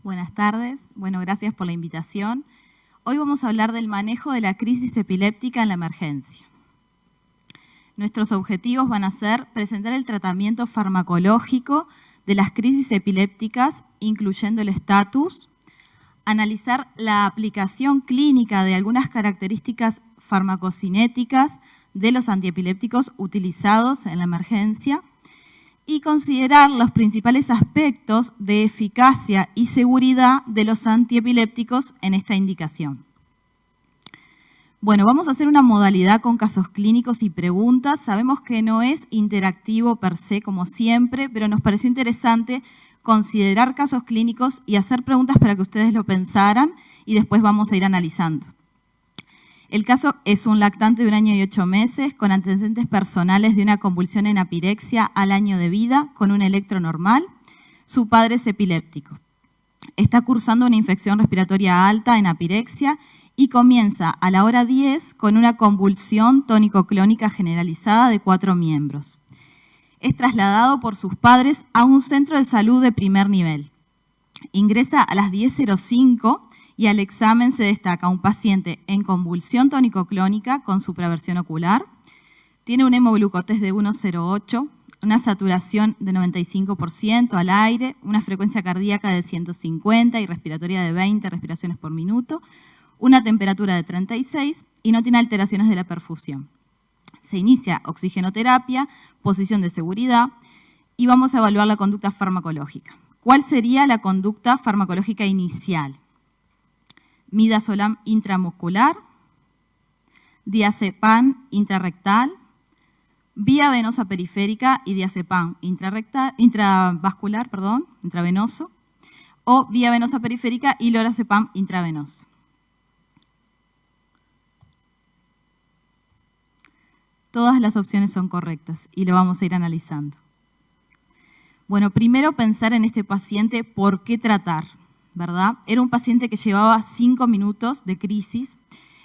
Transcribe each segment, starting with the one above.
Buenas tardes. Bueno, gracias por la invitación. Hoy vamos a hablar del manejo de la crisis epiléptica en la emergencia. Nuestros objetivos van a ser presentar el tratamiento farmacológico de las crisis epilépticas, incluyendo el estatus, analizar la aplicación clínica de algunas características farmacocinéticas de los antiepilépticos utilizados en la emergencia y considerar los principales aspectos de eficacia y seguridad de los antiepilépticos en esta indicación. Bueno, vamos a hacer una modalidad con casos clínicos y preguntas. Sabemos que no es interactivo per se como siempre, pero nos pareció interesante considerar casos clínicos y hacer preguntas para que ustedes lo pensaran y después vamos a ir analizando. El caso es un lactante de 1 año y 8 meses con antecedentes personales de una convulsión en apirexia al año de vida con un electro normal. Su padre es epiléptico. Está cursando una infección respiratoria alta en apirexia y comienza a la hora 10 con una convulsión tónico-clónica generalizada de 4 miembros. Es trasladado por sus padres a un centro de salud de primer nivel. Ingresa a las 10:05 y al examen se destaca un paciente en convulsión tónico-clónica con supraversión ocular, tiene un hemoglucotés de 1,08, una saturación de 95% al aire, una frecuencia cardíaca de 150 y respiratoria de 20 respiraciones por minuto, una temperatura de 36 y no tiene alteraciones de la perfusión. Se inicia oxigenoterapia, posición de seguridad y vamos a evaluar la conducta farmacológica. ¿Cuál sería la conducta farmacológica inicial? Midazolam intramuscular, diazepam intrarrectal, vía venosa periférica y diazepam intravascular, intravenoso, o vía venosa periférica y lorazepam intravenoso. Todas las opciones son correctas y lo vamos a ir analizando. Bueno, primero pensar en este paciente, ¿por qué tratar? ¿Verdad? Era un paciente que llevaba 5 minutos de crisis,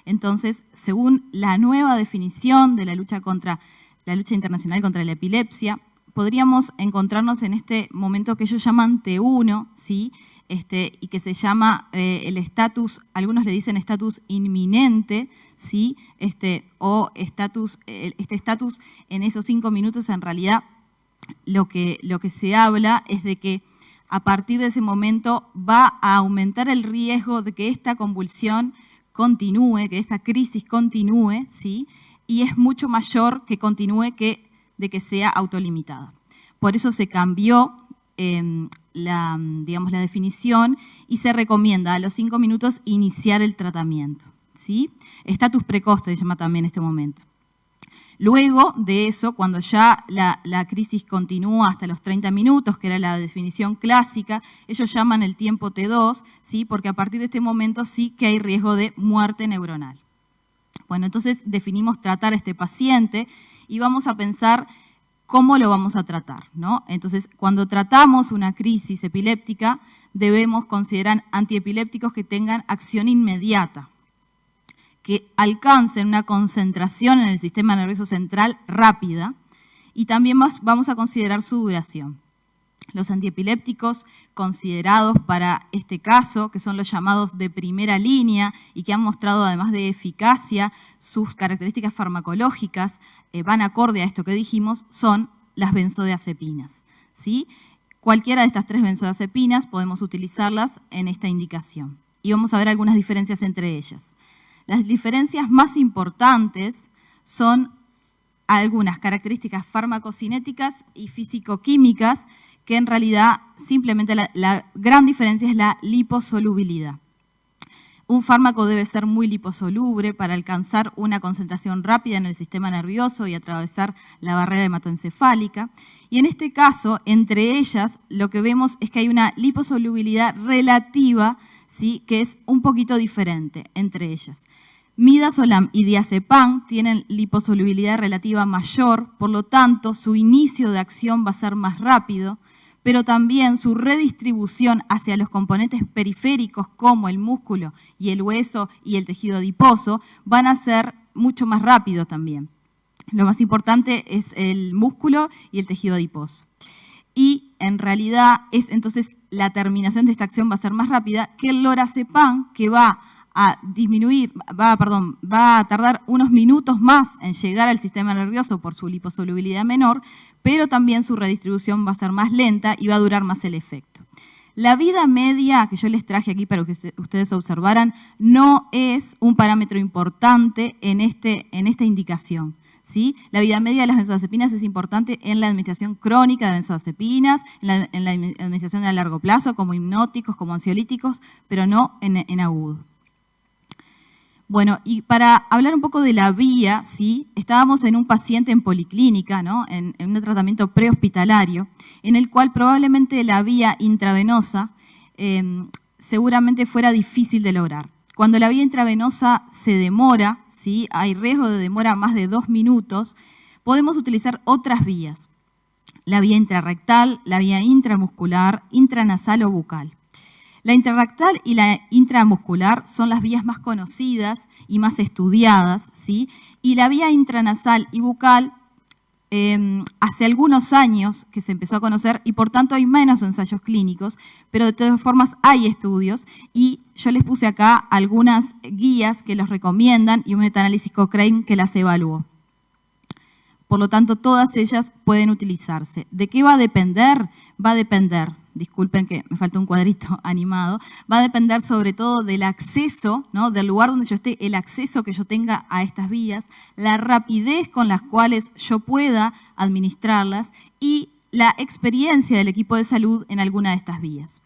entonces, según la nueva definición de la lucha internacional contra la epilepsia, podríamos encontrarnos en este momento que ellos llaman T1, ¿sí? Y que se llama el estatus, algunos le dicen estatus inminente, ¿sí? O estatus, este estatus en esos 5 minutos en realidad lo que se habla es de que a partir de ese momento va a aumentar el riesgo de que esta convulsión continúe, que esta crisis continúe, ¿sí? Y es mucho mayor que continúe que de que sea autolimitada. Por eso se cambió la definición y se recomienda a los 5 minutos iniciar el tratamiento, ¿sí? Estatus precoz se llama también en este momento. Luego de eso, cuando ya la crisis continúa hasta los 30 minutos, que era la definición clásica, ellos llaman el tiempo T2, ¿sí? Porque a partir de este momento sí que hay riesgo de muerte neuronal. Bueno, entonces definimos tratar a este paciente y vamos a pensar cómo lo vamos a tratar, ¿no? Entonces, cuando tratamos una crisis epiléptica, debemos considerar antiepilépticos que tengan acción inmediata, que alcancen una concentración en el sistema nervioso central rápida y también vamos a considerar su duración. Los antiepilépticos considerados para este caso, que son los llamados de primera línea y que han mostrado además de eficacia sus características farmacológicas, van acorde a esto que dijimos, son las benzodiazepinas, ¿sí? Cualquiera de estas 3 benzodiazepinas podemos utilizarlas en esta indicación y vamos a ver algunas diferencias entre ellas. Las diferencias más importantes son algunas características farmacocinéticas y físico-químicas que en realidad simplemente la gran diferencia es la liposolubilidad. Un fármaco debe ser muy liposoluble para alcanzar una concentración rápida en el sistema nervioso y atravesar la barrera hematoencefálica. Y en este caso, entre ellas, lo que vemos es que hay una liposolubilidad relativa, ¿sí? Que es un poquito diferente entre ellas. Midazolam y diazepam tienen liposolubilidad relativa mayor, por lo tanto, su inicio de acción va a ser más rápido, pero también su redistribución hacia los componentes periféricos como el músculo y el hueso y el tejido adiposo van a ser mucho más rápidos también. Lo más importante es el músculo y el tejido adiposo. Y en realidad es entonces la terminación de esta acción va a ser más rápida que el lorazepam, que va a tardar unos minutos más en llegar al sistema nervioso por su liposolubilidad menor, pero también su redistribución va a ser más lenta y va a durar más el efecto. La vida media que yo les traje aquí para que ustedes observaran no es un parámetro importante en esta indicación, ¿sí? La vida media de las benzodiazepinas es importante en la administración crónica de benzodiazepinas, en la administración a largo plazo como hipnóticos, como ansiolíticos, pero no en agudo. Bueno, y para hablar un poco de la vía, ¿sí? Estábamos en un paciente en policlínica, ¿no? en un tratamiento prehospitalario, en el cual probablemente la vía intravenosa seguramente fuera difícil de lograr. Cuando la vía intravenosa se demora, ¿sí? Hay riesgo de demora más de 2 minutos, podemos utilizar otras vías. La vía intrarrectal, la vía intramuscular, intranasal o bucal. La intrarrectal y la intramuscular son las vías más conocidas y más estudiadas, ¿sí? Y la vía intranasal y bucal hace algunos años que se empezó a conocer y por tanto hay menos ensayos clínicos, pero de todas formas hay estudios y yo les puse acá algunas guías que los recomiendan y un metaanálisis Cochrane que las evaluó. Por lo tanto, todas ellas pueden utilizarse. ¿De qué va a depender? Va a depender, disculpen que me falta un cuadrito animado, va a depender sobre todo del acceso, ¿no? Del lugar donde yo esté, el acceso que yo tenga a estas vías, la rapidez con las cuales yo pueda administrarlas y la experiencia del equipo de salud en alguna de estas vías.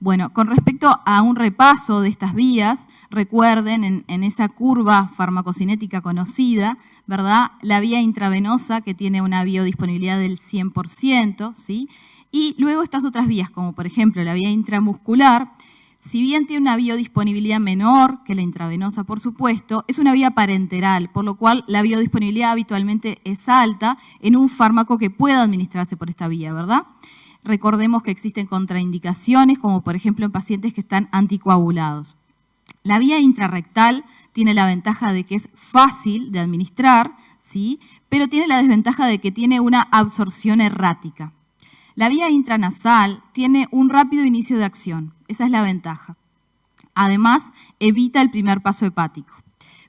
Bueno, con respecto a un repaso de estas vías, recuerden en esa curva farmacocinética conocida, ¿verdad? La vía intravenosa que tiene una biodisponibilidad del 100%, ¿sí? Y luego estas otras vías, como por ejemplo la vía intramuscular, si bien tiene una biodisponibilidad menor que la intravenosa, por supuesto, es una vía parenteral, por lo cual la biodisponibilidad habitualmente es alta en un fármaco que pueda administrarse por esta vía, ¿verdad? Recordemos que existen contraindicaciones, como por ejemplo en pacientes que están anticoagulados. La vía intrarrectal tiene la ventaja de que es fácil de administrar, ¿sí? Pero tiene la desventaja de que tiene una absorción errática. La vía intranasal tiene un rápido inicio de acción, esa es la ventaja. Además, evita el primer paso hepático.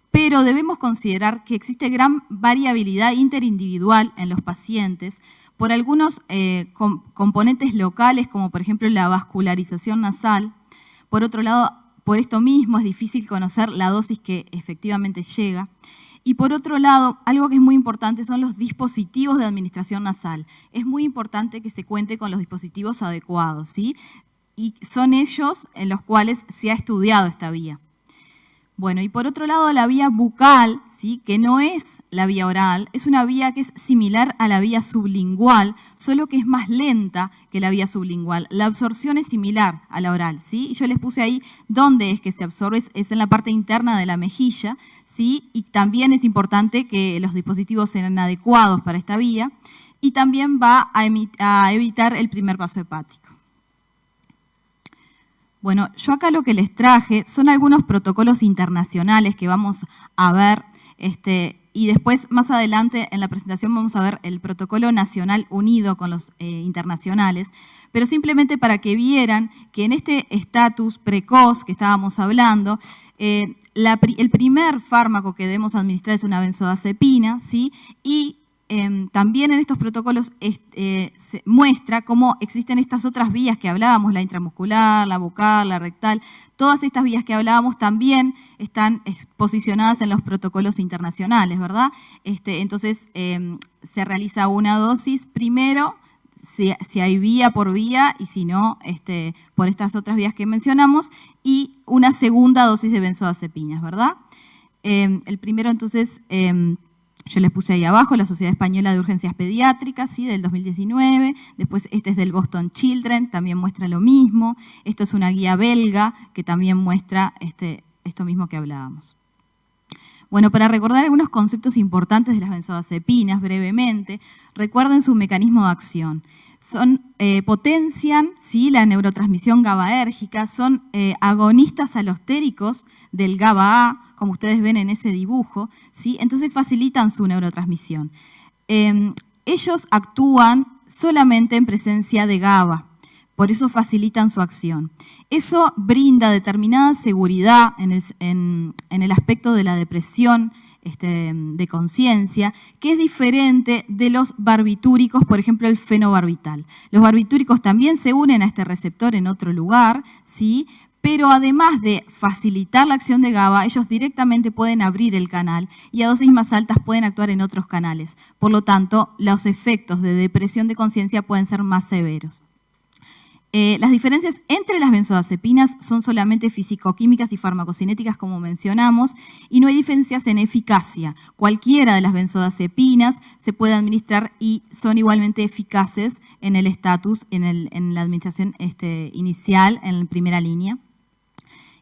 Pero debemos considerar que existe gran variabilidad interindividual en los pacientes por algunos componentes locales, como por ejemplo la vascularización nasal. Por otro lado, por esto mismo es difícil conocer la dosis que efectivamente llega. Y por otro lado, algo que es muy importante son los dispositivos de administración nasal. Es muy importante que se cuente con los dispositivos adecuados, ¿sí? Y son ellos en los cuales se ha estudiado esta vía. Bueno, y por otro lado, la vía bucal, ¿sí? Que no es la vía oral, es una vía que es similar a la vía sublingual, solo que es más lenta que la vía sublingual. La absorción es similar a la oral, ¿sí? Y yo les puse ahí dónde es que se absorbe, es en la parte interna de la mejilla, ¿sí? Y también es importante que los dispositivos sean adecuados para esta vía y también va a evitar el primer paso hepático. Bueno, yo acá lo que les traje son algunos protocolos internacionales que vamos a ver y después más adelante en la presentación vamos a ver el protocolo nacional unido con los internacionales, pero simplemente para que vieran que en este estatus precoz que estábamos hablando, el primer fármaco que debemos administrar es una benzodiazepina, ¿sí? Y también en estos protocolos se muestra cómo existen estas otras vías que hablábamos, la intramuscular, la bucal, la rectal, todas estas vías que hablábamos también están posicionadas en los protocolos internacionales, ¿verdad? Entonces se realiza una dosis primero, si hay vía por vía y si no, por estas otras vías que mencionamos, y una segunda dosis de benzodiazepinas, ¿verdad? El primero entonces... yo les puse ahí abajo la Sociedad Española de Urgencias Pediátricas, ¿sí? Del 2019. Después este es del Boston Children, también muestra lo mismo. Esto es una guía belga que también muestra esto mismo que hablábamos. Bueno, para recordar algunos conceptos importantes de las benzodiazepinas brevemente, recuerden su mecanismo de acción. Potencian, ¿sí? La neurotransmisión GABAérgica, son agonistas alostéricos del GABA-A, como ustedes ven en ese dibujo, ¿sí? Entonces facilitan su neurotransmisión. Ellos actúan solamente en presencia de GABA, Por eso facilitan su acción. Eso brinda determinada seguridad en el aspecto de la depresión de conciencia, que es diferente de los barbitúricos, por ejemplo, el fenobarbital. Los barbitúricos también se unen a este receptor en otro lugar, ¿sí? Pero además de facilitar la acción de GABA, ellos directamente pueden abrir el canal y a dosis más altas pueden actuar en otros canales. Por lo tanto, los efectos de depresión de conciencia pueden ser más severos. Las diferencias entre las benzodiazepinas son solamente fisicoquímicas y farmacocinéticas, como mencionamos, y no hay diferencias en eficacia. Cualquiera de las benzodiazepinas se puede administrar y son igualmente eficaces en el estatus, en la administración inicial, en la primera línea.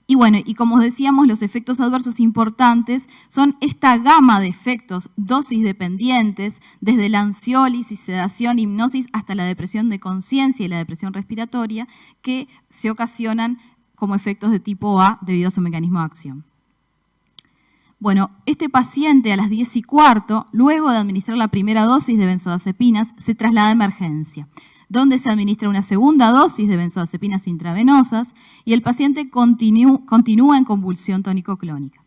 Y bueno, y como decíamos, los efectos adversos importantes son esta gama de efectos dosis dependientes, desde la ansiólisis, sedación, hipnosis, hasta la depresión de conciencia y la depresión respiratoria, que se ocasionan como efectos de tipo A debido a su mecanismo de acción. Bueno, este paciente a las 10:15, luego de administrar la primera dosis de benzodiazepinas, se traslada a emergencia, donde se administra una segunda dosis de benzodiazepinas intravenosas y el paciente continúa en convulsión tónico-clónica.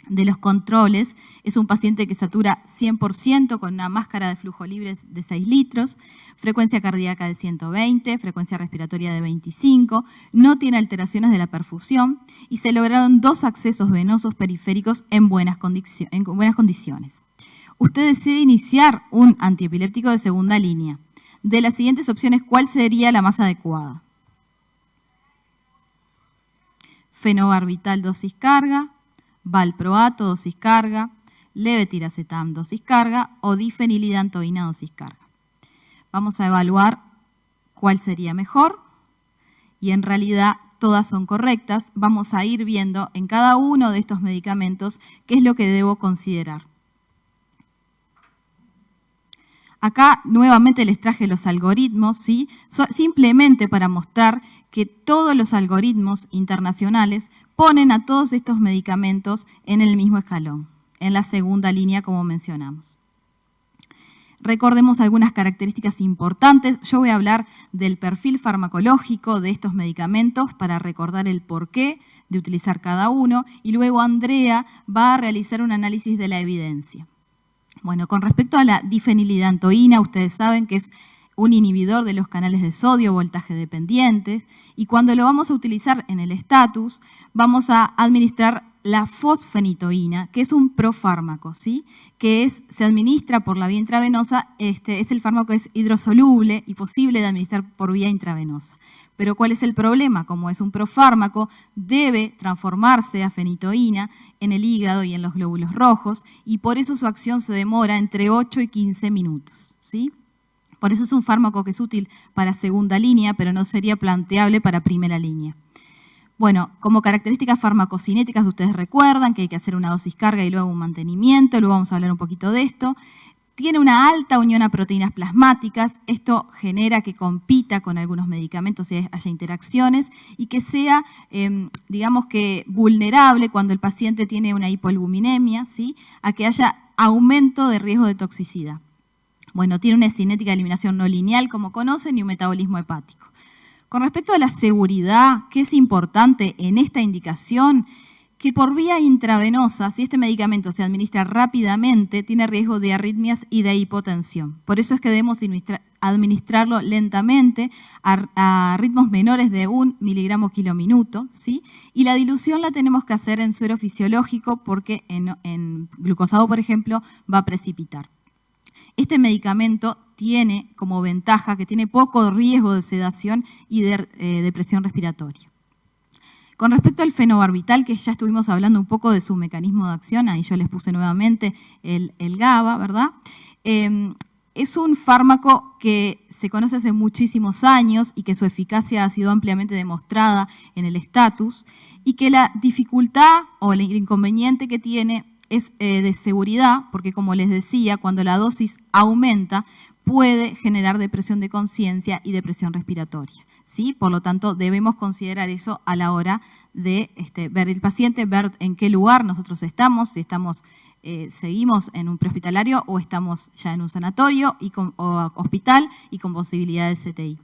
De los controles, es un paciente que satura 100% con una máscara de flujo libre de 6 litros, frecuencia cardíaca de 120, frecuencia respiratoria de 25, no tiene alteraciones de la perfusión y se lograron 2 accesos venosos periféricos en buenas condiciones. Usted decide iniciar un antiepiléptico de segunda línea. De las siguientes opciones, ¿cuál sería la más adecuada? Fenobarbital dosis carga, valproato dosis carga, levetiracetam dosis carga o difenilidantoína dosis carga. Vamos a evaluar cuál sería mejor y en realidad todas son correctas. Vamos a ir viendo en cada uno de estos medicamentos qué es lo que debo considerar. Acá nuevamente les traje los algoritmos, ¿sí? Simplemente para mostrar que todos los algoritmos internacionales ponen a todos estos medicamentos en el mismo escalón, en la segunda línea como mencionamos. Recordemos algunas características importantes. Yo voy a hablar del perfil farmacológico de estos medicamentos para recordar el porqué de utilizar cada uno y luego Andrea va a realizar un análisis de la evidencia. Bueno, con respecto a la difenilidantoína, ustedes saben que es un inhibidor de los canales de sodio, voltaje dependientes, y cuando lo vamos a utilizar en el estatus, vamos a administrar la fosfenitoína, que es un profármaco, ¿sí? Se administra por la vía intravenosa, es el fármaco que es hidrosoluble y posible de administrar por vía intravenosa. Pero ¿cuál es el problema? Como es un profármaco, debe transformarse a fenitoína en el hígado y en los glóbulos rojos y por eso su acción se demora entre 8 y 15 minutos, ¿sí? Por eso es un fármaco que es útil para segunda línea, pero no sería planteable para primera línea. Bueno, como características farmacocinéticas, ustedes recuerdan que hay que hacer una dosis carga y luego un mantenimiento, luego vamos a hablar un poquito de esto. Tiene una alta unión a proteínas plasmáticas, esto genera que compita con algunos medicamentos y haya interacciones y que sea, digamos que vulnerable cuando el paciente tiene una hipoalbuminemia, ¿sí? A que haya aumento de riesgo de toxicidad. Bueno, tiene una cinética de eliminación no lineal, como conocen, y un metabolismo hepático. Con respecto a la seguridad, ¿qué es importante en esta indicación? Que por vía intravenosa, si este medicamento se administra rápidamente, tiene riesgo de arritmias y de hipotensión. Por eso es que debemos administrarlo lentamente a ritmos menores de 1 miligramo kilominuto, ¿sí? Y la dilución la tenemos que hacer en suero fisiológico porque en glucosado, por ejemplo, va a precipitar. Este medicamento tiene como ventaja que tiene poco riesgo de sedación y de depresión respiratoria. Con respecto al fenobarbital, que ya estuvimos hablando un poco de su mecanismo de acción, ahí yo les puse nuevamente el GABA, ¿verdad? Es un fármaco que se conoce hace muchísimos años y que su eficacia ha sido ampliamente demostrada en el estatus y que la dificultad o el inconveniente que tiene es de seguridad, porque como les decía, cuando la dosis aumenta puede generar depresión de conciencia y depresión respiratoria, ¿sí? Por lo tanto, debemos considerar eso a la hora de ver el paciente, ver en qué lugar nosotros estamos, si seguimos en un prehospitalario o estamos ya en un sanatorio o hospital y con posibilidad de CTI.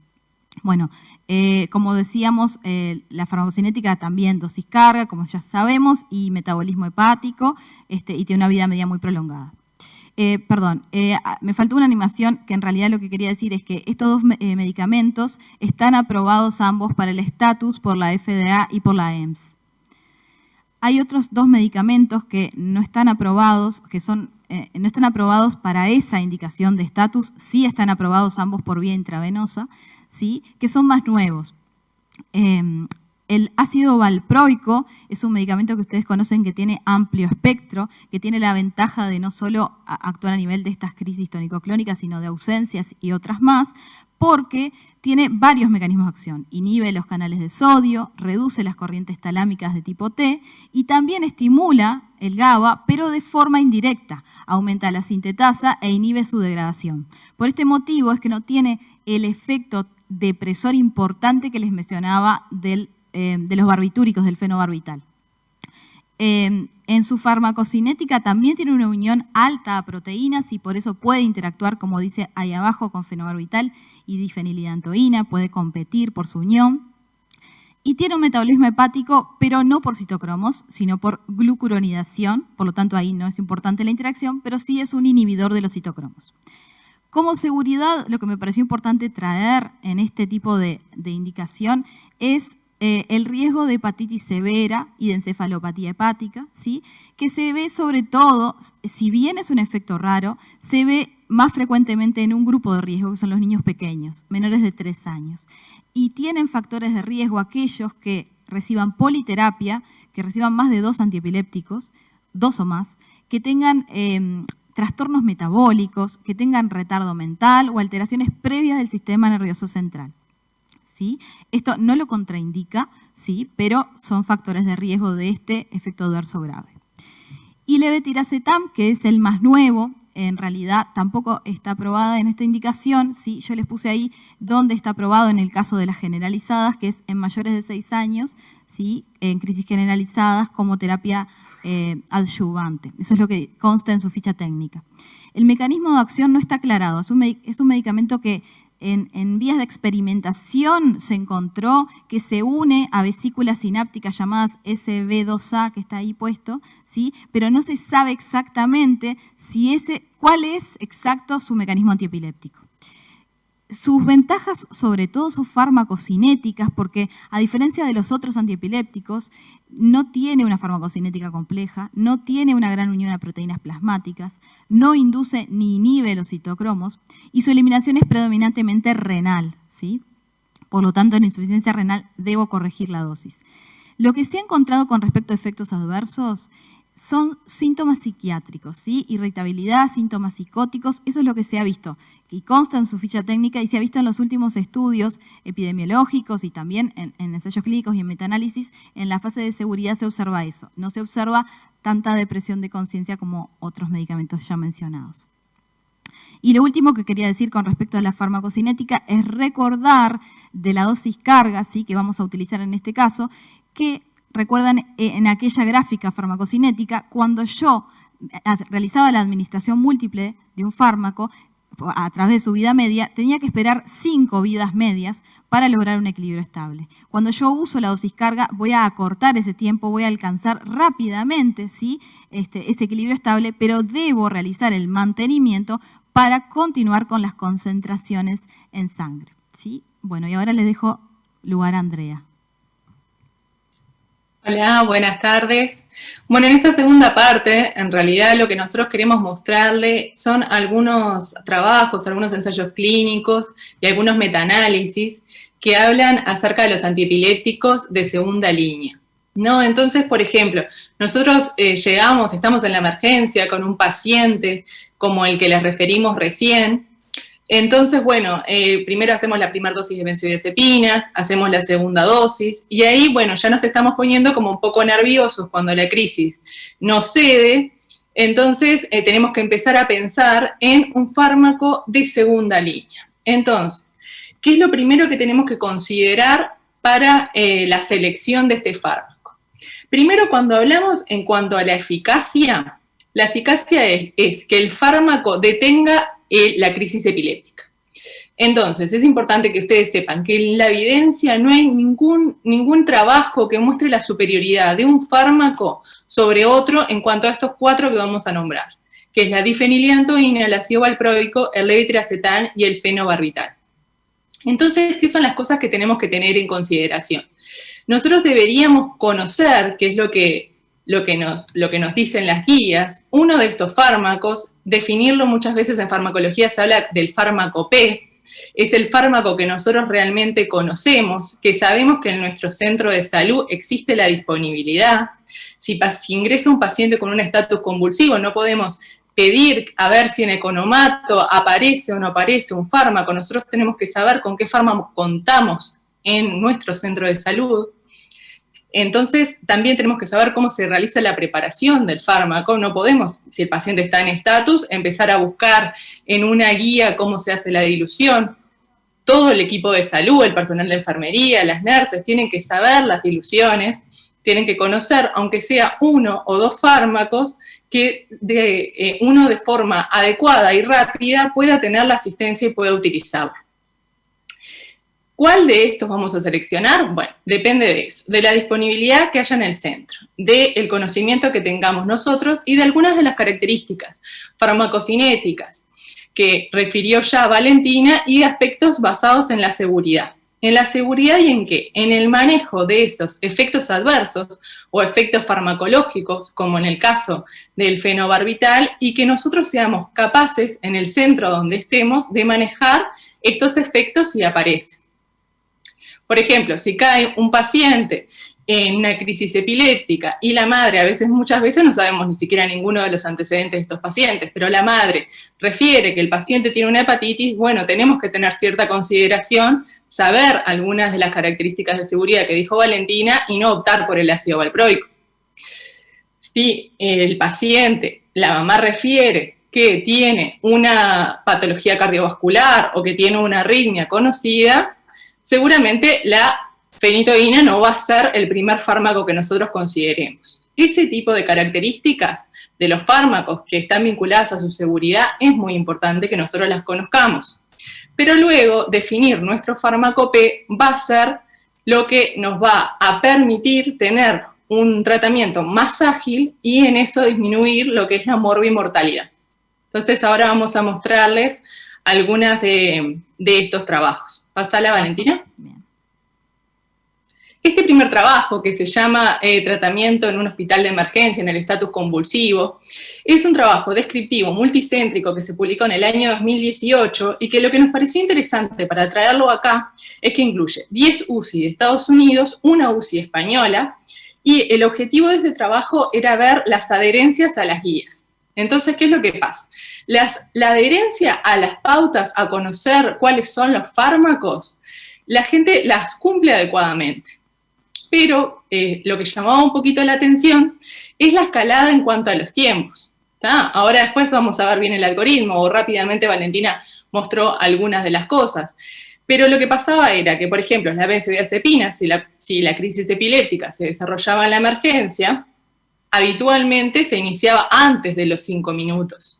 Bueno, como decíamos, la farmacocinética también dosis carga, como ya sabemos, y metabolismo hepático, y tiene una vida media muy prolongada. Me faltó una animación que en realidad lo que quería decir es que estos dos medicamentos están aprobados ambos para el estatus por la FDA y por la EMS. Hay otros dos medicamentos que no están aprobados, no están aprobados para esa indicación de estatus, sí están aprobados ambos por vía intravenosa, ¿sí? Que son más nuevos. El ácido valproico es un medicamento que ustedes conocen que tiene amplio espectro, que tiene la ventaja de no solo actuar a nivel de estas crisis tónico-clónicas, sino de ausencias y otras más, porque tiene varios mecanismos de acción. Inhibe los canales de sodio, reduce las corrientes talámicas de tipo T y también estimula el GABA, pero de forma indirecta. Aumenta la sintetasa e inhibe su degradación. Por este motivo es que no tiene el efecto depresor importante que les mencionaba de los barbitúricos, del fenobarbital. En su farmacocinética también tiene una unión alta a proteínas y por eso puede interactuar, como dice ahí abajo, con fenobarbital y difenilidantoína, puede competir por su unión. Y tiene un metabolismo hepático, pero no por citocromos, sino por glucuronidación, por lo tanto ahí no es importante la interacción, pero sí es un inhibidor de los citocromos. Como seguridad, lo que me pareció importante traer en este tipo de indicación es el riesgo de hepatitis severa y de encefalopatía hepática, ¿sí? Que se ve sobre todo, si bien es un efecto raro, se ve más frecuentemente en un grupo de riesgo, que son los niños pequeños, menores de 3 años. Y tienen factores de riesgo aquellos que reciban politerapia, que reciban más de 2 antiepilépticos, 2 o más, que tengan trastornos metabólicos, que tengan retardo mental o alteraciones previas del sistema nervioso central. ¿Sí? Esto no lo contraindica, ¿sí? Pero son factores de riesgo de este efecto adverso grave. Y levetiracetam, que es el más nuevo, en realidad tampoco está aprobada en esta indicación, ¿sí? Yo les puse ahí dónde está aprobado en el caso de las generalizadas, que es en mayores de 6 años, ¿sí? En crisis generalizadas como terapia adyuvante. Eso es lo que consta en su ficha técnica. El mecanismo de acción no está aclarado, es un medicamento que en vías de experimentación se encontró que se une a vesículas sinápticas llamadas SV2A, que está ahí puesto, ¿sí? Pero no se sabe exactamente cuál es exacto su mecanismo antiepiléptico. Sus ventajas, sobre todo, son farmacocinéticas, porque a diferencia de los otros antiepilépticos, no tiene una farmacocinética compleja, no tiene una gran unión a proteínas plasmáticas, no induce ni inhibe los citocromos y su eliminación es predominantemente renal, ¿sí? Por lo tanto, en insuficiencia renal debo corregir la dosis. Lo que se ha encontrado con respecto a efectos adversos son síntomas psiquiátricos, ¿sí? Irritabilidad, síntomas psicóticos, eso es lo que se ha visto y consta en su ficha técnica y se ha visto en los últimos estudios epidemiológicos y también en ensayos clínicos y en metaanálisis. En la fase de seguridad se observa eso, no se observa tanta depresión de conciencia como otros medicamentos ya mencionados. Y lo último que quería decir con respecto a la farmacocinética es recordar de la dosis carga, ¿sí? Que vamos a utilizar en este caso, que recuerdan en aquella gráfica farmacocinética, cuando yo realizaba la administración múltiple de un fármaco a través de su vida media, tenía que esperar 5 vidas medias para lograr un equilibrio estable. Cuando yo uso la dosis carga, voy a acortar ese tiempo, voy a alcanzar rápidamente, ¿sí? Ese equilibrio estable, pero debo realizar el mantenimiento para continuar con las concentraciones en sangre, ¿sí? Bueno, y ahora les dejo lugar a Andrea. Hola, buenas tardes. Bueno, en esta segunda parte, en realidad lo que nosotros queremos mostrarle son algunos trabajos, algunos ensayos clínicos y algunos metaanálisis que hablan acerca de los antiepilépticos de segunda línea, ¿no? Entonces, por ejemplo, nosotros estamos en la emergencia con un paciente como el que les referimos recién. Entonces, bueno, primero hacemos la primera dosis de benzodiazepinas, hacemos la segunda dosis, y ahí, bueno, ya nos estamos poniendo como un poco nerviosos cuando la crisis nos cede. Entonces, tenemos que empezar a pensar en un fármaco de segunda línea. Entonces, ¿qué es lo primero que tenemos que considerar para la selección de este fármaco? Primero, cuando hablamos en cuanto a la eficacia es que el fármaco detenga la crisis epiléptica. Entonces, es importante que ustedes sepan que en la evidencia no hay ningún trabajo que muestre la superioridad de un fármaco sobre otro en cuanto a estos 4 que vamos a nombrar, que es la difeniliantoína, el ácido valproico, el levetiracetam y el fenobarbital. Entonces, ¿qué son las cosas que tenemos que tener en consideración? Nosotros deberíamos conocer, qué es lo que nos dicen las guías, uno de estos fármacos, definirlo muchas veces en farmacología se habla del fármaco P, es el fármaco que nosotros realmente conocemos, que sabemos que en nuestro centro de salud existe la disponibilidad. Si ingresa un paciente con un estatus convulsivo, no podemos pedir a ver si en economato aparece o no aparece un fármaco, nosotros tenemos que saber con qué fármaco contamos en nuestro centro de salud. Entonces, también tenemos que saber cómo se realiza la preparación del fármaco. No podemos, si el paciente está en estatus, empezar a buscar en una guía cómo se hace la dilución. Todo el equipo de salud, el personal de enfermería, las nurses, tienen que saber las diluciones, tienen que conocer, aunque sea 1 o 2 fármacos, que uno de forma adecuada y rápida pueda tener la asistencia y pueda utilizarlo. ¿Cuál de estos vamos a seleccionar? Bueno, depende de eso, de la disponibilidad que haya en el centro, del conocimiento que tengamos nosotros y de algunas de las características farmacocinéticas que refirió ya Valentina y de aspectos basados en la seguridad. ¿En la seguridad y en qué? En el manejo de esos efectos adversos o efectos farmacológicos, como en el caso del fenobarbital, y que nosotros seamos capaces, en el centro donde estemos, de manejar estos efectos si aparecen. Por ejemplo, si cae un paciente en una crisis epiléptica y la madre, muchas veces no sabemos ni siquiera ninguno de los antecedentes de estos pacientes, pero la madre refiere que el paciente tiene una hepatitis, bueno, tenemos que tener cierta consideración, saber algunas de las características de seguridad que dijo Valentina y no optar por el ácido valproico. Si el paciente, la mamá refiere que tiene una patología cardiovascular o que tiene una arritmia conocida, seguramente la fenitoína no va a ser el primer fármaco que nosotros consideremos. Ese tipo de características de los fármacos que están vinculadas a su seguridad es muy importante que nosotros las conozcamos. Pero luego, definir nuestro fármaco P va a ser lo que nos va a permitir tener un tratamiento más ágil y en eso disminuir lo que es la morbimortalidad. Entonces ahora vamos a mostrarles algunas de estos trabajos. Pasala, Valentina. Bien. Este primer trabajo, que se llama Tratamiento en un hospital de emergencia en el estatus convulsivo, es un trabajo descriptivo multicéntrico que se publicó en el año 2018 y que lo que nos pareció interesante para traerlo acá es que incluye 10 UCI de Estados Unidos, una UCI española, y el objetivo de este trabajo era ver las adherencias a las guías. Entonces, ¿qué es lo que pasa? La adherencia a las pautas, a conocer cuáles son los fármacos, la gente las cumple adecuadamente. Pero lo que llamaba un poquito la atención es la escalada en cuanto a los tiempos. ¿Tá? Ahora después vamos a ver bien el algoritmo, o rápidamente Valentina mostró algunas de las cosas. Pero lo que pasaba era que, por ejemplo, las benzodiazepinas, si la crisis epiléptica se desarrollaba en la emergencia, habitualmente se iniciaba antes de los 5 minutos.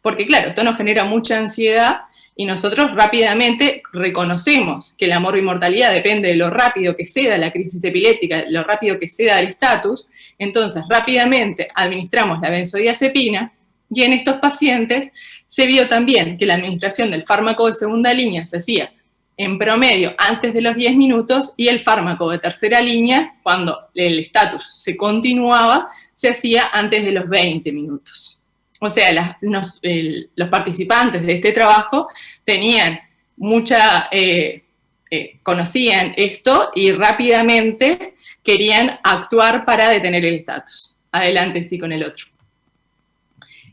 Porque claro, esto nos genera mucha ansiedad y nosotros rápidamente reconocemos que la morbimortalidad depende de lo rápido que ceda la crisis epiléptica, lo rápido que ceda el estatus, entonces rápidamente administramos la benzodiazepina y en estos pacientes se vio también que la administración del fármaco de segunda línea se hacía en promedio antes de los 10 minutos y el fármaco de tercera línea, cuando el estatus se continuaba, se hacía antes de los 20 minutos. O sea, los participantes de este trabajo tenían conocían esto y rápidamente querían actuar para detener el estatus. Adelante, sí, con el otro.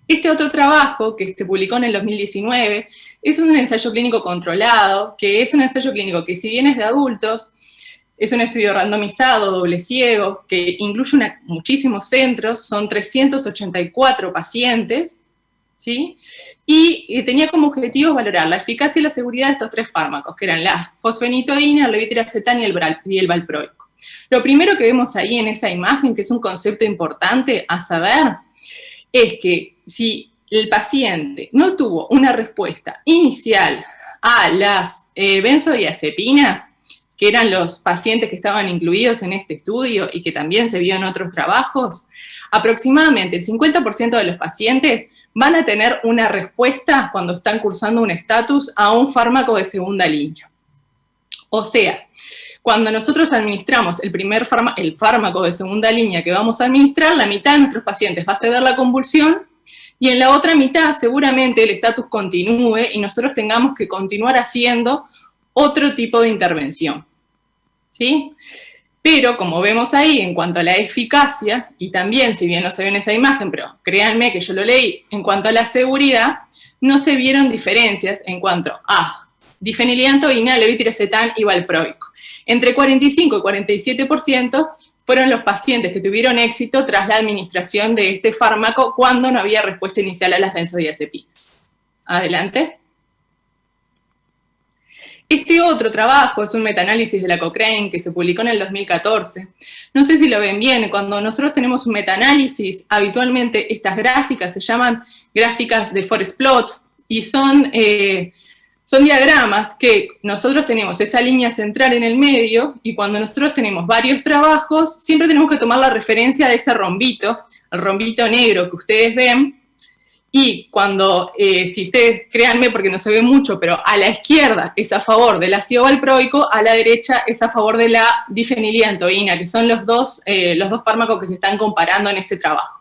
Este otro trabajo, que se publicó en el 2019, es un ensayo clínico controlado, que es un ensayo clínico que, si bien es de adultos, es un estudio randomizado, doble ciego, que incluye muchísimos centros, son 384 pacientes, ¿sí? Y tenía como objetivo valorar la eficacia y la seguridad de estos 3 fármacos, que eran la fosfenitoína, el levetiracetam y el valproico. Lo primero que vemos ahí en esa imagen, que es un concepto importante a saber, es que si el paciente no tuvo una respuesta inicial a las benzodiazepinas, que eran los pacientes que estaban incluidos en este estudio y que también se vio en otros trabajos, aproximadamente el 50% de los pacientes van a tener una respuesta cuando están cursando un estatus a un fármaco de segunda línea. O sea, cuando nosotros administramos el fármaco de segunda línea que vamos a administrar, la mitad de nuestros pacientes va a ceder la convulsión y en la otra mitad seguramente el estatus continúe y nosotros tengamos que continuar haciendo otro tipo de intervención. ¿Sí? Pero como vemos ahí, en cuanto a la eficacia, y también, si bien no se ve en esa imagen, pero créanme que yo lo leí, en cuanto a la seguridad, no se vieron diferencias en cuanto a difeniliantoína, levetiracetam y valproico. Entre 45 y 47% fueron los pacientes que tuvieron éxito tras la administración de este fármaco cuando no había respuesta inicial a las benzodiazepinas. Adelante. Este otro trabajo es un metaanálisis de la Cochrane que se publicó en el 2014. No sé si lo ven bien, cuando nosotros tenemos un metaanálisis, habitualmente estas gráficas se llaman gráficas de forest plot y son diagramas que nosotros tenemos esa línea central en el medio y cuando nosotros tenemos varios trabajos, siempre tenemos que tomar la referencia de ese rombito, el rombito negro que ustedes ven. Y cuando, si ustedes, créanme porque no se ve mucho, pero a la izquierda es a favor del ácido valproico, a la derecha es a favor de la difeniliantoína, que son los dos fármacos que se están comparando en este trabajo.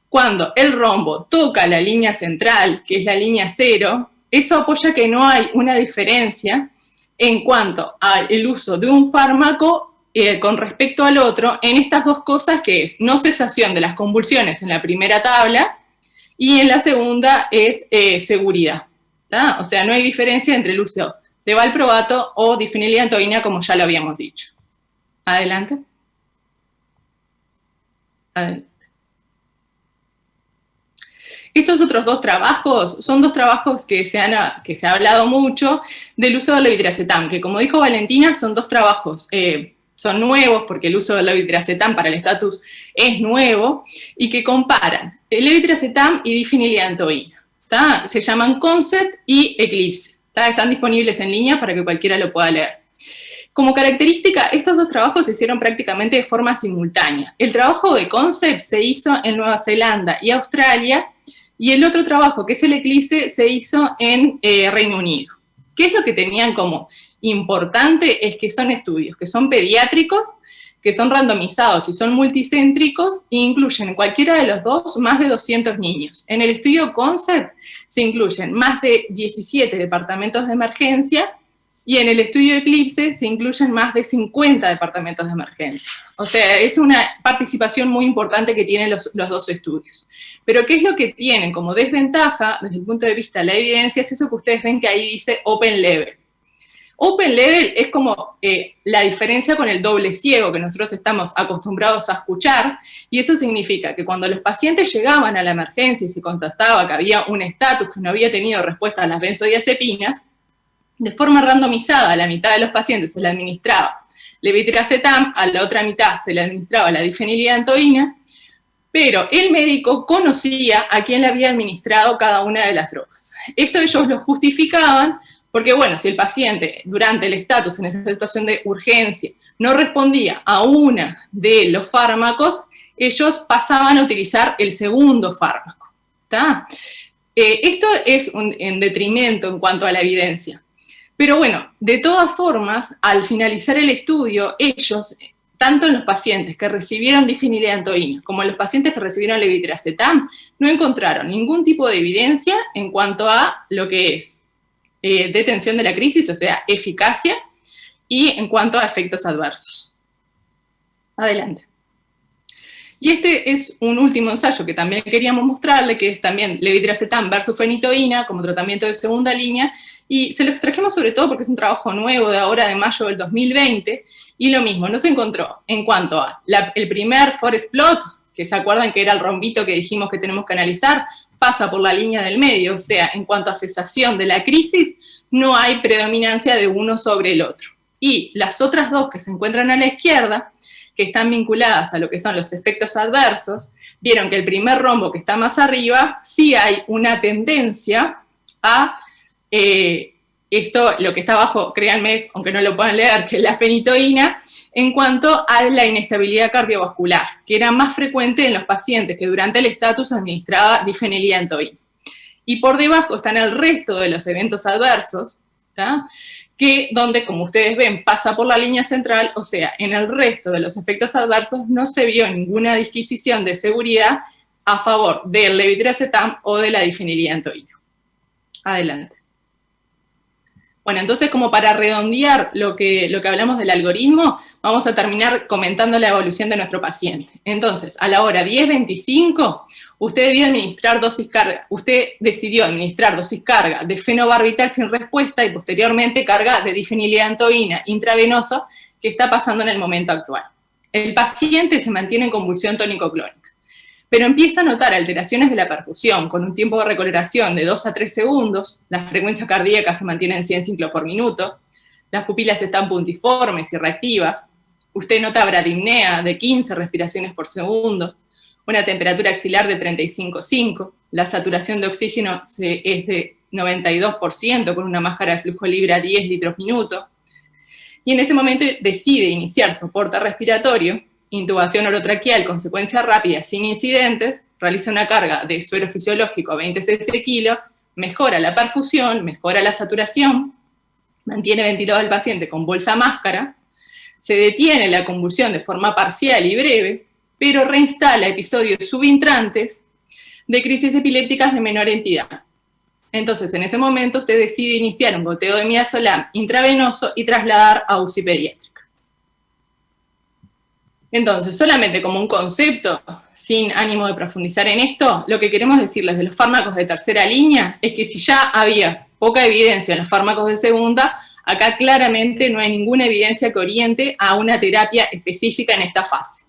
Cuando el rombo toca la línea central, que es la línea 0, eso apoya que no hay una diferencia en cuanto al uso de un fármaco con respecto al otro en estas dos cosas, que es no cesación de las convulsiones en la primera tabla, y en la segunda es seguridad, ¿tá? O sea, no hay diferencia entre el uso de valproato o difeniliantoína, como ya lo habíamos dicho. Adelante. Adelante. Estos otros dos trabajos son dos trabajos que se ha hablado mucho del uso del levetiracetam, que como dijo Valentina, son dos trabajos son nuevos, porque el uso del levetiracetam para el estatus es nuevo, y que comparan el levetiracetam y difeniliantoína. Se llaman Concept y Eclipse. Están disponibles en línea para que cualquiera lo pueda leer. Como característica, estos dos trabajos se hicieron prácticamente de forma simultánea. El trabajo de Concept se hizo en Nueva Zelanda y Australia, y el otro trabajo, que es el Eclipse, se hizo en Reino Unido. ¿Qué es lo que tenían como importante? Es que son estudios que son pediátricos, que son randomizados y son multicéntricos, e incluyen en cualquiera de los dos más de 200 niños. En el estudio Concept se incluyen más de 17 departamentos de emergencia, y en el estudio Eclipse se incluyen más de 50 departamentos de emergencia. O sea, es una participación muy importante que tienen los dos estudios. Pero ¿qué es lo que tienen como desventaja desde el punto de vista de la evidencia? Es eso que ustedes ven que ahí dice Open Level. Open Level es como la diferencia con el doble ciego que nosotros estamos acostumbrados a escuchar, y eso significa que cuando los pacientes llegaban a la emergencia y se constataba que había un estatus que no había tenido respuesta a las benzodiazepinas, de forma randomizada a la mitad de los pacientes se le administraba levetiracetam, a la otra mitad se le administraba la difeniliantoína, pero el médico conocía a quién le había administrado cada una de las drogas. Esto ellos lo justificaban porque, bueno, si el paciente durante el estatus, en esa situación de urgencia, no respondía a una de los fármacos, ellos pasaban a utilizar el segundo fármaco. ¿Tá? Esto es en detrimento en cuanto a la evidencia. Pero bueno, de todas formas, al finalizar el estudio, ellos, tanto en los pacientes que recibieron difeniliantoína como en los pacientes que recibieron levetiracetam, no encontraron ningún tipo de evidencia en cuanto a lo que es detención de la crisis, o sea, eficacia, y en cuanto a efectos adversos. Adelante. Y este es un último ensayo que también queríamos mostrarle, que es también levetiracetam versus fenitoína como tratamiento de segunda línea, y se lo extrajimos sobre todo porque es un trabajo nuevo de ahora, de mayo del 2020, y lo mismo, no se encontró en cuanto a el primer forest plot, que se acuerdan que era el rombito que dijimos que tenemos que analizar, pasa por la línea del medio, o sea, en cuanto a cesación de la crisis, no hay predominancia de uno sobre el otro. Y las otras dos que se encuentran a la izquierda, que están vinculadas a lo que son los efectos adversos, vieron que el primer rombo que está más arriba, sí hay una tendencia a esto, lo que está abajo, créanme, aunque no lo puedan leer, que es la fenitoína, en cuanto a la inestabilidad cardiovascular, que era más frecuente en los pacientes que durante el estatus administraba difeniliantoína. Y por debajo están el resto de los eventos adversos, ¿tá? Que donde, como ustedes ven, pasa por la línea central, o sea, en el resto de los efectos adversos no se vio ninguna disquisición de seguridad a favor del levetiracetam o de la difeniliantoína. Adelante. Bueno, entonces, como para redondear lo que hablamos del algoritmo, vamos a terminar comentando la evolución de nuestro paciente. Entonces, a la hora 10:25, usted decidió administrar dosis carga de fenobarbital sin respuesta y posteriormente carga de difeniliantoína intravenoso que está pasando en el momento actual. El paciente se mantiene en convulsión tónico-clónica, pero empieza a notar alteraciones de la perfusión con un tiempo de recoloración de 2 a 3 segundos, la frecuencia cardíaca se mantiene en 100 ciclos por minuto, las pupilas están puntiformes y reactivas, usted nota bradipnea de 15 respiraciones por segundo, una temperatura axilar de 35,5, la saturación de oxígeno es de 92% con una máscara de flujo libre a 10 litros minuto, y en ese momento decide iniciar soporte respiratorio, intubación orotraqueal con secuencia rápida sin incidentes, realiza una carga de suero fisiológico a 20 cc kilo, mejora la perfusión, mejora la saturación, mantiene ventilado al paciente con bolsa máscara, se detiene la convulsión de forma parcial y breve, pero reinstala episodios subintrantes de crisis epilépticas de menor entidad. Entonces, en ese momento, usted decide iniciar un goteo de midazolam intravenoso y trasladar a UCI pediátrica. Entonces, solamente como un concepto, sin ánimo de profundizar en esto, lo que queremos decirles de los fármacos de tercera línea es que si ya había poca evidencia en los fármacos de segunda, acá claramente no hay ninguna evidencia que oriente a una terapia específica en esta fase.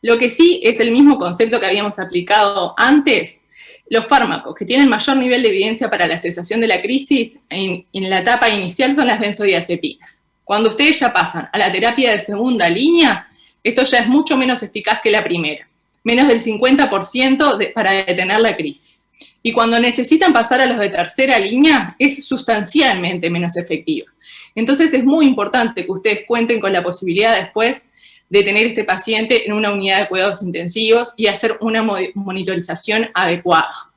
Lo que sí es el mismo concepto que habíamos aplicado antes, los fármacos que tienen mayor nivel de evidencia para la cesación de la crisis en la etapa inicial son las benzodiazepinas. Cuando ustedes ya pasan a la terapia de segunda línea, esto ya es mucho menos eficaz que la primera, menos del 50% para detener la crisis. Y cuando necesitan pasar a los de tercera línea, es sustancialmente menos efectivo. Entonces es muy importante que ustedes cuenten con la posibilidad después de tener este paciente en una unidad de cuidados intensivos y hacer una monitorización adecuada.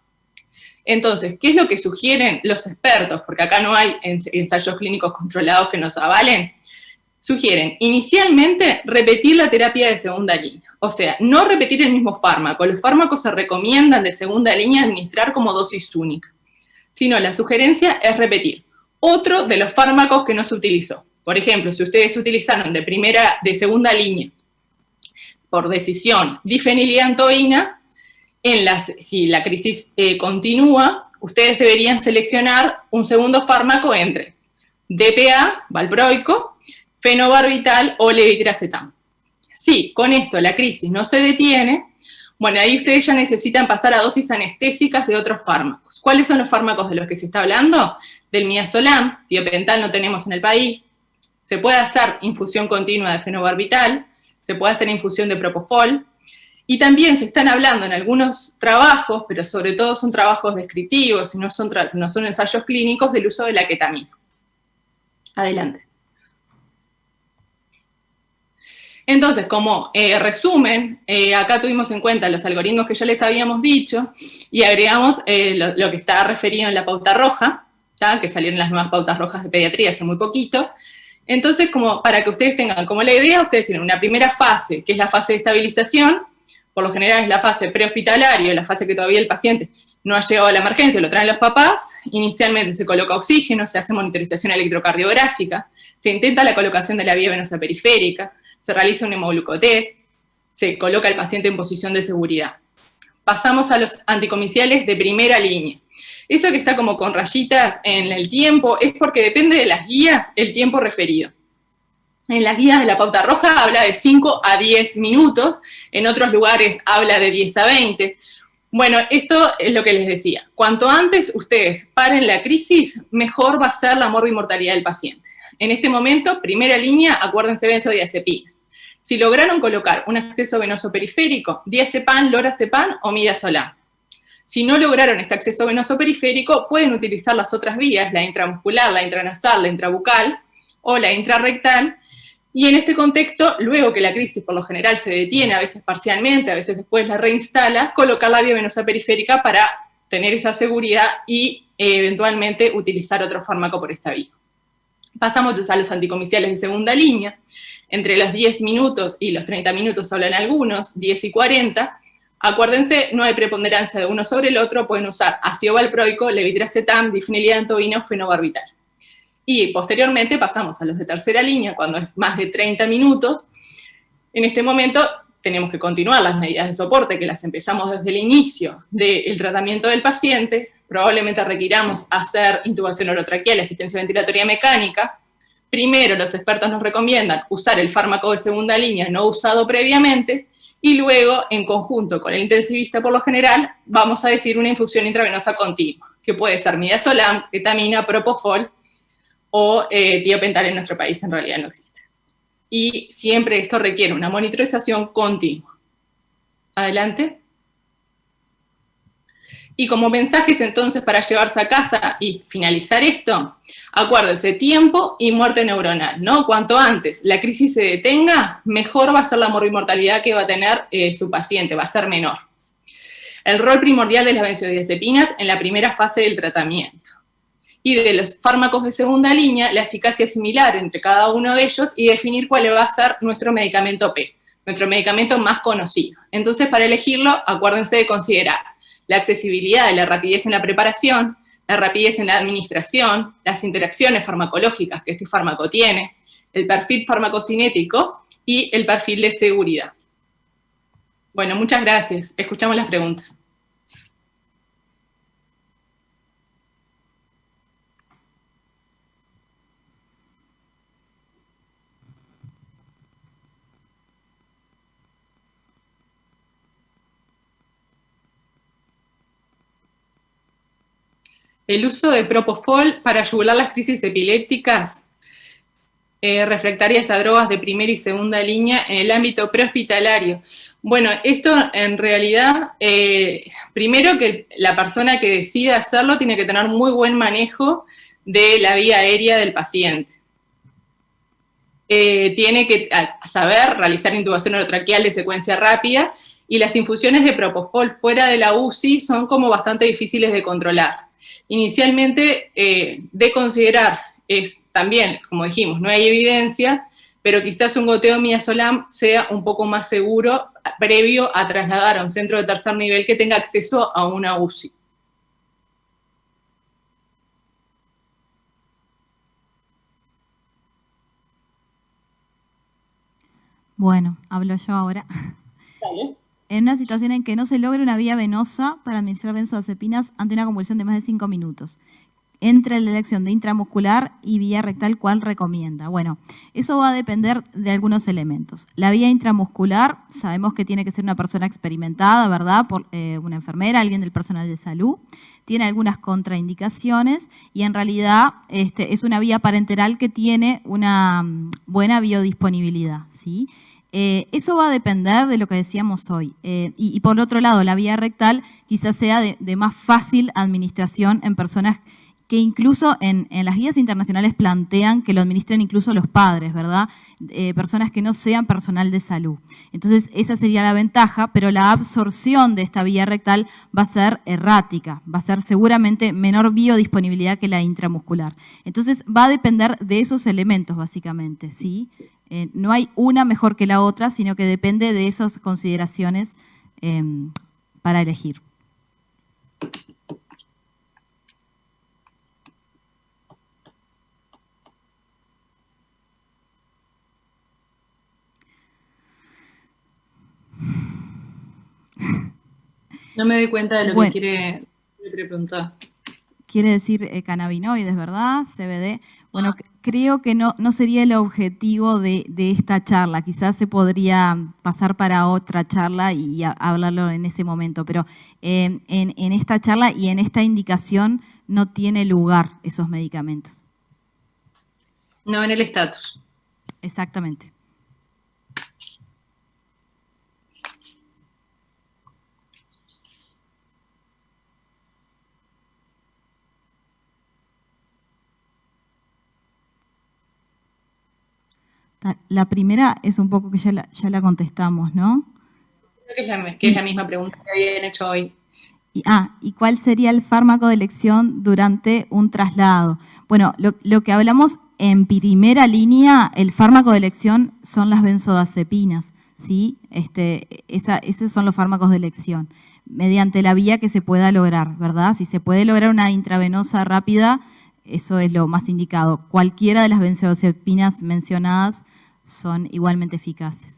Entonces, ¿qué es lo que sugieren los expertos? Porque acá no hay ensayos clínicos controlados que nos avalen. Sugieren inicialmente repetir la terapia de segunda línea. O sea, no repetir el mismo fármaco. Los fármacos se recomiendan de segunda línea administrar como dosis única. Sino la sugerencia es repetir otro de los fármacos que no se utilizó. Por ejemplo, si ustedes utilizaron de segunda línea por decisión difeniliantoína, si la crisis continúa, ustedes deberían seleccionar un segundo fármaco entre DPA, valproico, fenobarbital o levetiracetam. Si con esto la crisis no se detiene, bueno, ahí ustedes ya necesitan pasar a dosis anestésicas de otros fármacos. ¿Cuáles son los fármacos de los que se está hablando? Del midazolam, tiopental no tenemos en el país. Se puede hacer infusión continua de fenobarbital, se puede hacer infusión de propofol, y también se están hablando en algunos trabajos, pero sobre todo son trabajos descriptivos y no son ensayos clínicos, del uso de la ketamina. Adelante. Entonces, como resumen, acá tuvimos en cuenta los algoritmos que ya les habíamos dicho y agregamos lo que está referido en la pauta roja, ¿tá? Que salieron las nuevas pautas rojas de pediatría hace muy poquito. Entonces, como para que ustedes tengan como la idea, ustedes tienen una primera fase, que es la fase de estabilización, por lo general es la fase prehospitalaria, la fase que todavía el paciente no ha llegado a la emergencia, lo traen los papás, inicialmente se coloca oxígeno, se hace monitorización electrocardiográfica, se intenta la colocación de la vía venosa periférica, se realiza un hemoglucotest, se coloca al paciente en posición de seguridad. Pasamos a los anticomiciales de primera línea. Eso que está como con rayitas en el tiempo es porque depende de las guías el tiempo referido. En las guías de la pauta roja habla de 5 a 10 minutos, en otros lugares habla de 10 a 20. Bueno, esto es lo que les decía. Cuanto antes ustedes paren la crisis, mejor va a ser la morbimortalidad del paciente. En este momento, primera línea, acuérdense benzodiazepinas. Si lograron colocar un acceso venoso periférico, diazepam, lorazepam o midazolam. Si no lograron este acceso venoso periférico, pueden utilizar las otras vías, la intramuscular, la intranasal, la intrabucal o la intrarrectal. Y en este contexto, luego que la crisis por lo general se detiene, a veces parcialmente, a veces después la reinstala, colocar la vía venosa periférica para tener esa seguridad y eventualmente utilizar otro fármaco por esta vía. Pasamos a los anticomiciales de segunda línea. Entre los 10 minutos y los 30 minutos hablan algunos, 10 y 40. Acuérdense, no hay preponderancia de uno sobre el otro, pueden usar ácido valproico, levetiracetam, difenilidantoína o fenobarbital. Y posteriormente pasamos a los de tercera línea, cuando es más de 30 minutos. En este momento tenemos que continuar las medidas de soporte, que las empezamos desde el inicio del tratamiento del paciente. Probablemente requiramos hacer intubación orotraqueal y asistencia ventilatoria mecánica. Primero, los expertos nos recomiendan usar el fármaco de segunda línea no usado previamente, y luego, en conjunto con el intensivista por lo general, vamos a decir una infusión intravenosa continua, que puede ser midazolam, ketamina, propofol o tiopental. En nuestro país en realidad no existe. Y siempre esto requiere una monitorización continua. Adelante. Y como mensajes entonces para llevarse a casa y finalizar esto, acuérdense, tiempo y muerte neuronal, ¿no? Cuanto antes la crisis se detenga, mejor va a ser la morbimortalidad que va a tener su paciente, va a ser menor. El rol primordial de las benzodiazepinas en la primera fase del tratamiento. Y de los fármacos de segunda línea, la eficacia similar entre cada uno de ellos y definir cuál va a ser nuestro medicamento P, nuestro medicamento más conocido. Entonces, para elegirlo, acuérdense de considerar la accesibilidad y la rapidez en la preparación, la rapidez en la administración, las interacciones farmacológicas que este fármaco tiene, el perfil farmacocinético y el perfil de seguridad. Bueno, muchas gracias. Escuchamos las preguntas. El uso de propofol para yugular las crisis epilépticas refractarias a drogas de primera y segunda línea en el ámbito prehospitalario. Bueno, esto en realidad, primero que la persona que decida hacerlo tiene que tener muy buen manejo de la vía aérea del paciente. Tiene que saber realizar intubación orotraqueal de secuencia rápida, y las infusiones de propofol fuera de la UCI son como bastante difíciles de controlar. Inicialmente, de considerar es también, como dijimos, no hay evidencia, pero quizás un goteo de midazolam sea un poco más seguro previo a trasladar a un centro de tercer nivel que tenga acceso a una UCI. Bueno, hablo yo ahora. Dale. En una situación en que no se logra una vía venosa para administrar benzodiazepinas ante una convulsión de más de 5 minutos, entre la elección de intramuscular y vía rectal, ¿cuál recomienda? Bueno, eso va a depender de algunos elementos. La vía intramuscular, sabemos que tiene que ser una persona experimentada, ¿verdad? Por una enfermera, alguien del personal de salud. Tiene algunas contraindicaciones y en realidad es una vía parenteral que tiene una buena biodisponibilidad, ¿sí? Eso va a depender de lo que decíamos hoy. Y por otro lado, la vía rectal quizás sea de más fácil administración en personas que incluso en las guías internacionales plantean que lo administren incluso los padres, ¿verdad? Personas que no sean personal de salud. Entonces, esa sería la ventaja, pero la absorción de esta vía rectal va a ser errática, va a ser seguramente menor biodisponibilidad que la intramuscular. Entonces, va a depender de esos elementos, básicamente, ¿sí? No hay una mejor que la otra, sino que depende de esas consideraciones para elegir. No me doy cuenta de lo que quiere preguntar. Quiere decir cannabinoides, ¿verdad? CBD. Bueno, creo que no sería el objetivo de esta charla. Quizás se podría pasar para otra charla y hablarlo en ese momento, pero en esta charla y en esta indicación no tiene lugar esos medicamentos. No en el estatus. Exactamente. La primera es un poco que ya la contestamos, ¿no? Creo que es la misma pregunta que habían hecho hoy. ¿Y cuál sería el fármaco de elección durante un traslado? Bueno, lo que hablamos en primera línea, el fármaco de elección son las benzodiazepinas, ¿sí? Esos son los fármacos de elección, mediante la vía que se pueda lograr, ¿verdad? Si se puede lograr una intravenosa rápida, eso es lo más indicado. Cualquiera de las benzodiazepinas mencionadas son igualmente eficaces.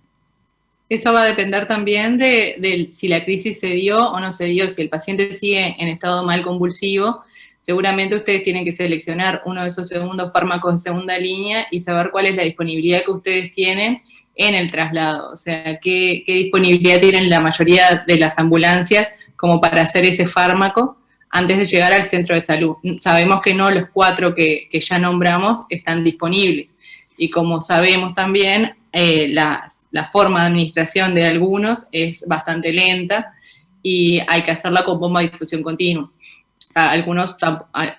Eso va a depender también de si la crisis se dio o no se dio. Si el paciente sigue en estado mal convulsivo, seguramente ustedes tienen que seleccionar uno de esos segundos fármacos de segunda línea y saber cuál es la disponibilidad que ustedes tienen en el traslado. O sea, qué disponibilidad tienen la mayoría de las ambulancias como para hacer ese fármaco antes de llegar al centro de salud. Sabemos que no los 4 que ya nombramos están disponibles. Y como sabemos también, la forma de administración de algunos es bastante lenta y hay que hacerla con bomba de difusión continua.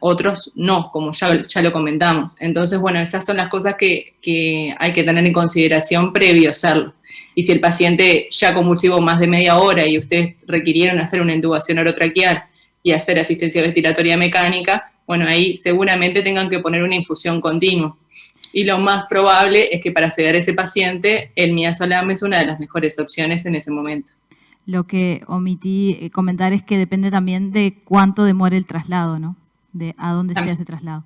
Otros no, como ya lo comentamos. Entonces, bueno, esas son las cosas que hay que tener en consideración previo a hacerlo. Y si el paciente ya convulsivo más de media hora y ustedes requirieron hacer una intubación orotraqueal y hacer asistencia ventilatoria mecánica, bueno, ahí seguramente tengan que poner una infusión continua. Y lo más probable es que para sedar a ese paciente, el midazolam es una de las mejores opciones en ese momento. Lo que omití comentar es que depende también de cuánto demore el traslado, ¿no? De a dónde sea ese traslado.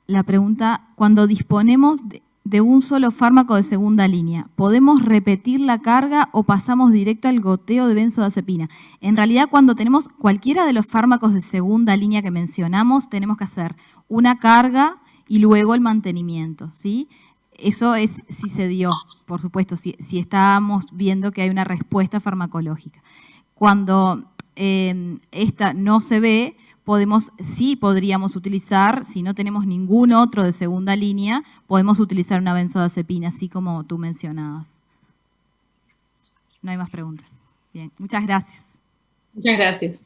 La pregunta, cuando disponemos de un solo fármaco de segunda línea, ¿podemos repetir la carga o pasamos directo al goteo de benzodiazepina? En realidad, cuando tenemos cualquiera de los fármacos de segunda línea que mencionamos, tenemos que hacer una carga y luego el mantenimiento, ¿sí? Eso es si se dio, por supuesto, si estamos viendo que hay una respuesta farmacológica. Cuando esta no se ve, sí podríamos utilizar, si no tenemos ningún otro de segunda línea, podemos utilizar una benzodiazepina, así como tú mencionabas. No hay más preguntas. Bien, muchas gracias. Muchas gracias.